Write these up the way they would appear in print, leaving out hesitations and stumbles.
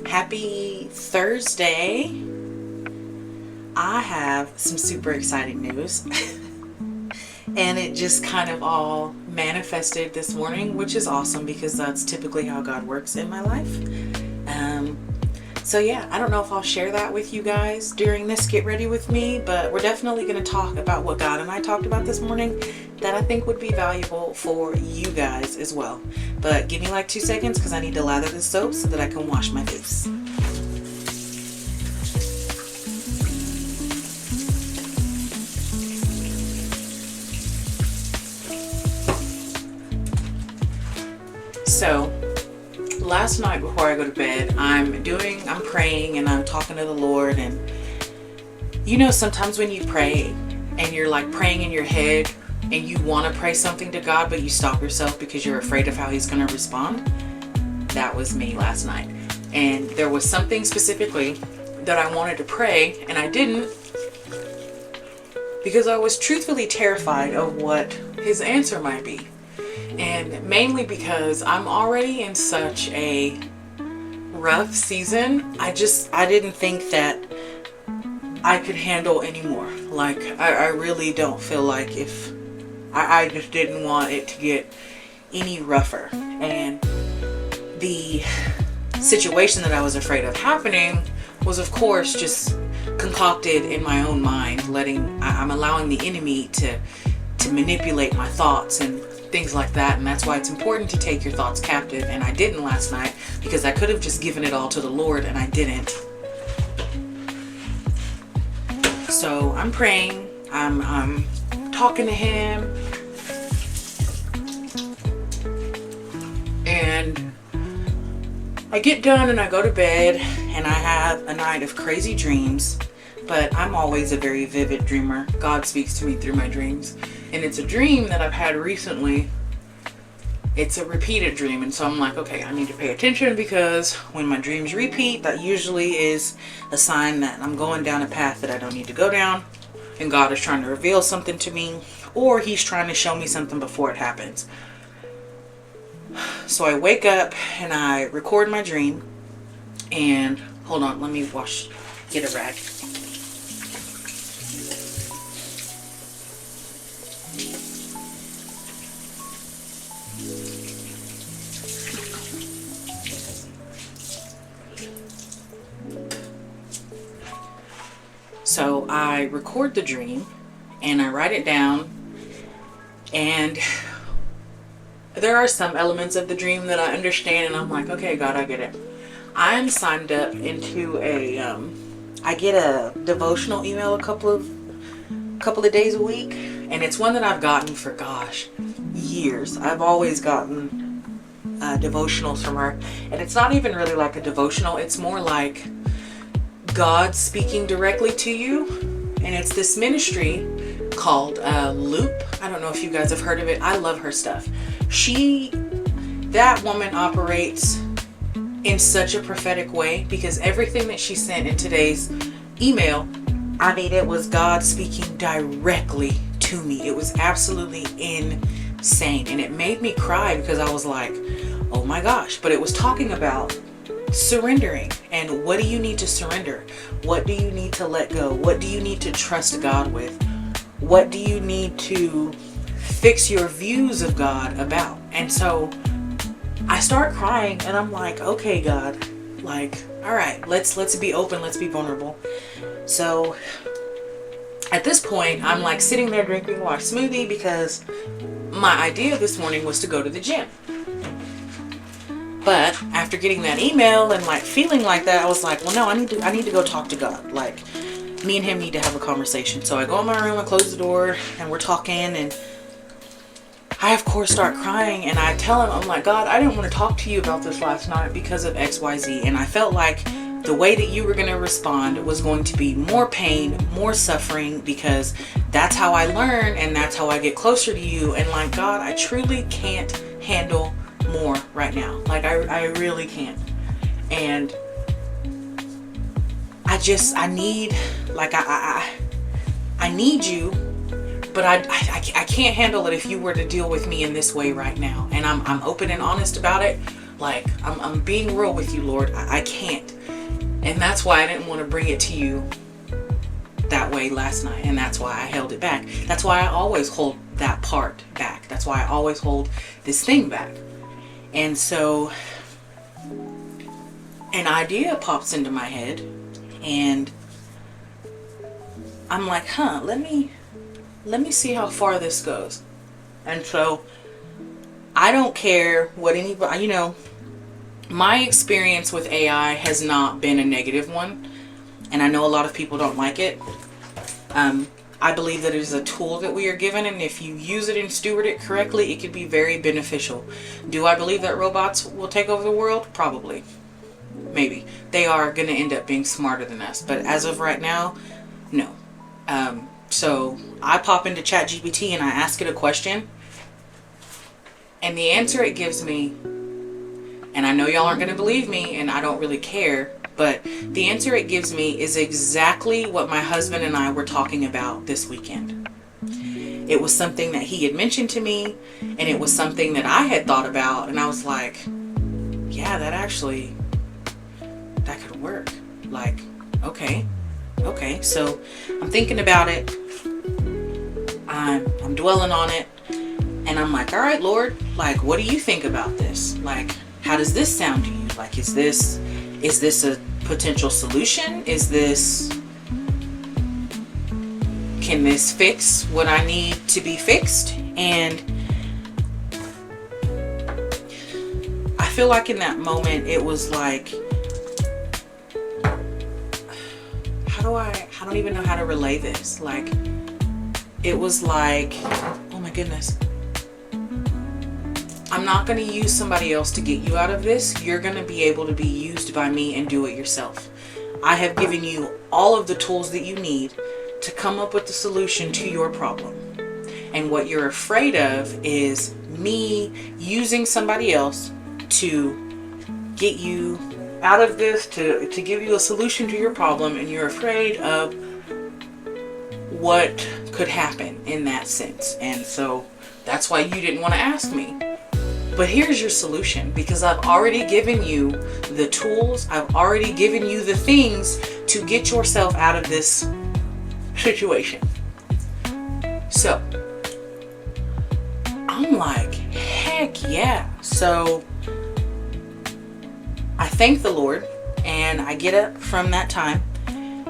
Happy Thursday. I have some super exciting news. And it just kind of all manifested this morning, which is awesome because that's typically how God works in my life. So yeah, I don't know if I'll share that with you guys during this Get Ready With Me, but we're definitely going to talk about what God and I talked about this morning that I think would be valuable for you guys as well. But give me like 2 seconds because I need to lather the soap so that I can wash my face. So last night before I go to bed, I'm praying and I'm talking to the Lord. And you know, sometimes when you pray and you're like praying in your head and you want to pray something to God, but you stop yourself because you're afraid of how he's going to respond. That was me last night. And there was something specifically that I wanted to pray and I didn't because I was truthfully terrified of what his answer might be. And mainly because I'm already in such a rough season. I didn't think that I could handle anymore. Like, I really don't feel like I just didn't want it to get any rougher. And the situation that I was afraid of happening was, of course, just concocted in my own mind. I'm allowing the enemy to manipulate my thoughts and things like that. And that's why it's important to take your thoughts captive. And I didn't last night because I could have just given it all to the Lord and I didn't. So I'm praying, I'm talking to him, and I get done and I go to bed and I have a night of crazy dreams. But I'm always a very vivid dreamer. God speaks to me through my dreams. And it's a dream that I've had recently. It's a repeated dream. And so I'm like, okay, I need to pay attention because when my dreams repeat, that usually is a sign that I'm going down a path that I don't need to go down. And God is trying to reveal something to me. Or he's trying to show me something before it happens. So I wake up and I record my dream. And hold on, let me get a rag. So I record the dream and I write it down, and there are some elements of the dream that I understand and I'm like, okay, God, I get it. I'm signed up into I get a devotional email a couple of days a week, and it's one that I've gotten for years. I've always gotten devotionals from her, and it's not even really like a devotional. It's more like God speaking directly to you. And it's this ministry called Loop. I don't know if you guys have heard of it. I love her stuff. That woman operates in such a prophetic way because everything that she sent in today's email, I mean, it was God speaking directly to me. It was absolutely insane. And it made me cry because I was like, oh my gosh. But it was talking about surrendering and what do you need to surrender? What do you need to let go? What do you need to trust God with? What do you need to fix your views of God about? And so I start crying and I'm like, okay, God, like, all right, let's be open. Let's be vulnerable. So at this point, I'm like sitting there drinking water smoothie because my idea this morning was to go to the gym. But after getting that email and like feeling like that, I was like, well, no, I need to go talk to God. Like, me and him need to have a conversation. So I go in my room, I close the door, and we're talking, and I of course start crying, and I tell him, I'm like, God, I didn't want to talk to you about this last night because of XYZ, and I felt like the way that you were going to respond was going to be more pain, more suffering, because that's how I learn and that's how I get closer to you. And like, God, I truly can't handle more right now. Like, I really can't. And I need, like, I need you, but I can't handle it if you were to deal with me in this way right now. And I'm open and honest about it. Like, I'm being real with you, Lord. I can't. And that's why I didn't want to bring it to you that way last night. And that's why I held it back. That's why I always hold that part back. That's why I always hold this thing back. And so an idea pops into my head. And I'm like, let me see how far this goes. And so I don't care what anybody, you know, my experience with AI has not been a negative one. And I know a lot of people don't like it. I believe that it is a tool that we are given, and if you use it and steward it correctly, it could be very beneficial. Do I believe that robots will take over the world? Probably. Maybe. They are going to end up being smarter than us. But as of right now, no. So I pop into ChatGPT and I ask it a question. And the answer it gives me, and I know y'all aren't going to believe me, and I don't really care, but the answer it gives me is exactly what my husband and I were talking about this weekend. It was something that he had mentioned to me, and it was something that I had thought about, and I was like, yeah, that could work. Like, okay. So I'm thinking about it. I'm dwelling on it, and I'm like, all right, Lord, like, what do you think about this? Like, how does this sound to you? Like, is this a potential solution? Can this fix what I need to be fixed? And I feel like in that moment, it was like, I don't even know how to relay this. Like, it was like, oh my goodness. I'm not going to use somebody else to get you out of this. You're going to be able to be used by me and do it yourself. I have given you all of the tools that you need to come up with the solution to your problem. And what you're afraid of is me using somebody else to get you out of this, to give you a solution to your problem, and you're afraid of what could happen in that sense. And so that's why you didn't want to ask me. But here's your solution, because I've already given you the tools. I've already given you the things to get yourself out of this situation. So I'm like, heck yeah. So I thank the Lord, and I get up from that time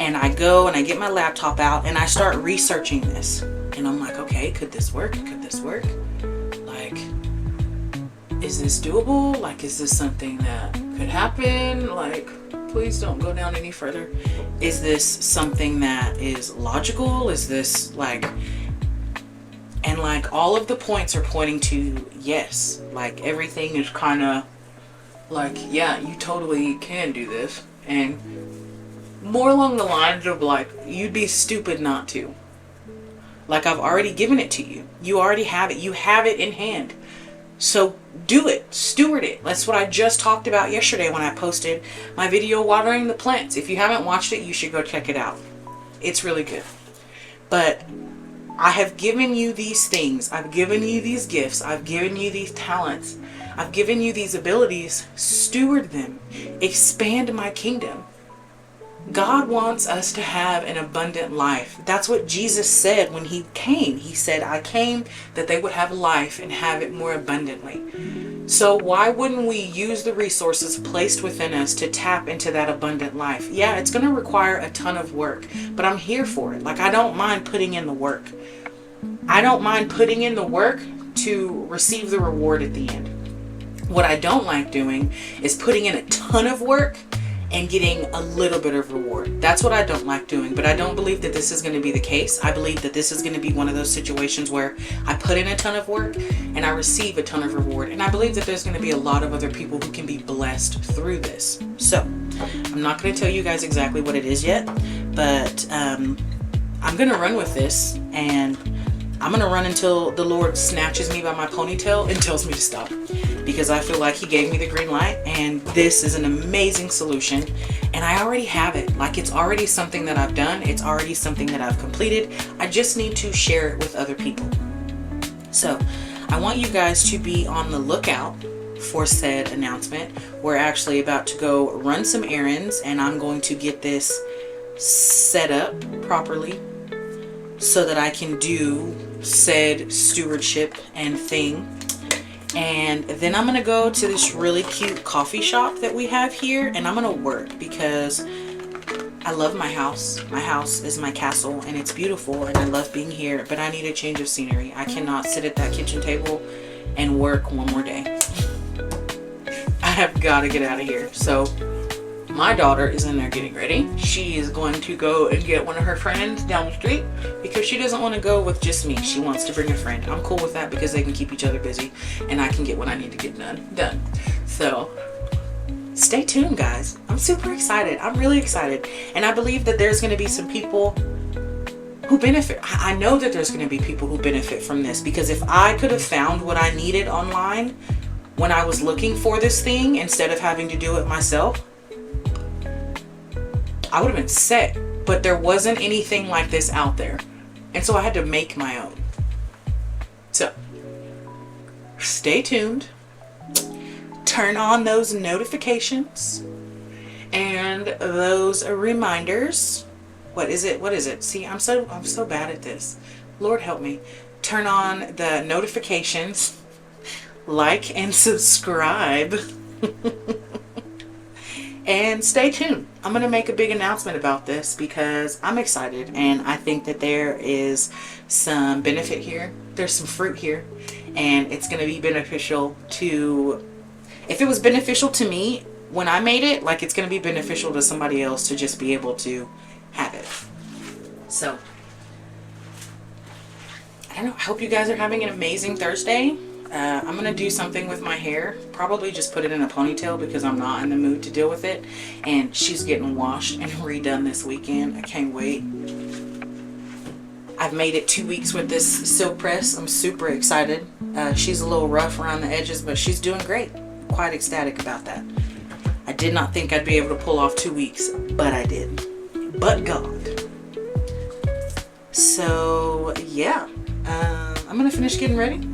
and I go and I get my laptop out and I start researching this. And I'm like, okay, could this work? Could this work? Like, is this doable? Like, is this something that could happen? Like, please don't go down any further. Is this something that is logical? Is this like, and like all of the points are pointing to yes. Like, everything is kind of like, yeah, you totally can do this. And more along the lines of like, you'd be stupid not to. Like, I've already given it to you. You already have it. You have it in hand. So do it. Steward it. That's what I just talked about yesterday when I posted my video watering the plants. If you haven't watched it, you should go check it out. It's really good. But I have given you these things. I've given you these gifts. I've given you these talents. I've given you these abilities. Steward them. Expand my kingdom. God wants us to have an abundant life. That's what Jesus said when he came. He said, I came that they would have life and have it more abundantly. So why wouldn't we use the resources placed within us to tap into that abundant life? Yeah, it's going to require a ton of work, but I'm here for it. Like, I don't mind putting in the work. I don't mind putting in the work to receive the reward at the end. What I don't like doing is putting in a ton of work and getting a little bit of reward. That's what I don't like doing, but I don't believe that this is going to be the case. I believe that this is going to be one of those situations where I put in a ton of work and I receive a ton of reward. And I believe that there's going to be a lot of other people who can be blessed through this. So I'm not going to tell you guys exactly what it is yet, but I'm going to run with this, and I'm going to run until the Lord snatches me by my ponytail and tells me to stop. Because I feel like he gave me the green light, and this is an amazing solution, and I already have it. Like, it's already something that I've done. It's already something that I've completed. I just need to share it with other people. So I want you guys to be on the lookout for said announcement. We're actually about to go run some errands, and I'm going to get this set up properly so that I can do said stewardship and thing. And then I'm gonna go to this really cute coffee shop that we have here, and I'm gonna work because I love my house. My house is my castle and it's beautiful and I love being here, but I need a change of scenery. I cannot sit at that kitchen table and work one more day. I have got to get out of here. So my daughter is in there getting ready. She is going to go and get one of her friends down the street because she doesn't want to go with just me. She wants to bring a friend. I'm cool with that because they can keep each other busy and I can get what I need to get done. So stay tuned, guys. I'm super excited. I'm really excited. And I believe that there's going to be some people who benefit. I know that there's going to be people who benefit from this, because if I could have found what I needed online when I was looking for this thing instead of having to do it myself, I would have been set. But there wasn't anything like this out there. And so I had to make my own. So stay tuned. Turn on those notifications and those reminders. What is it? See, I'm so bad at this. Lord help me. Turn on the notifications, like and subscribe, and stay tuned. I'm going to make a big announcement about this because I'm excited and I think that there is some benefit here. There's some fruit here, and it's going to be beneficial to, if it was beneficial to me when I made it, like, it's going to be beneficial to somebody else to just be able to have it. So I don't know. I hope you guys are having an amazing Thursday. I'm going to do something with my hair. Probably just put it in a ponytail because I'm not in the mood to deal with it. And she's getting washed and redone this weekend. I can't wait. I've made it 2 weeks with this silk press. I'm super excited. She's a little rough around the edges, but she's doing great. Quite ecstatic about that. I did not think I'd be able to pull off 2 weeks, but I did. But God. So yeah, I'm going to finish getting ready.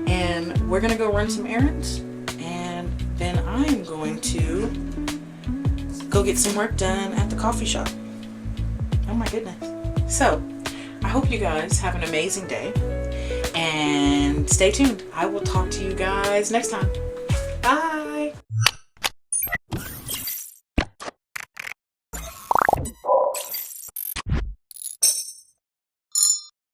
And we're going to go run some errands. And then I'm going to go get some work done at the coffee shop. Oh my goodness. So I hope you guys have an amazing day. And stay tuned. I will talk to you guys next time. Bye.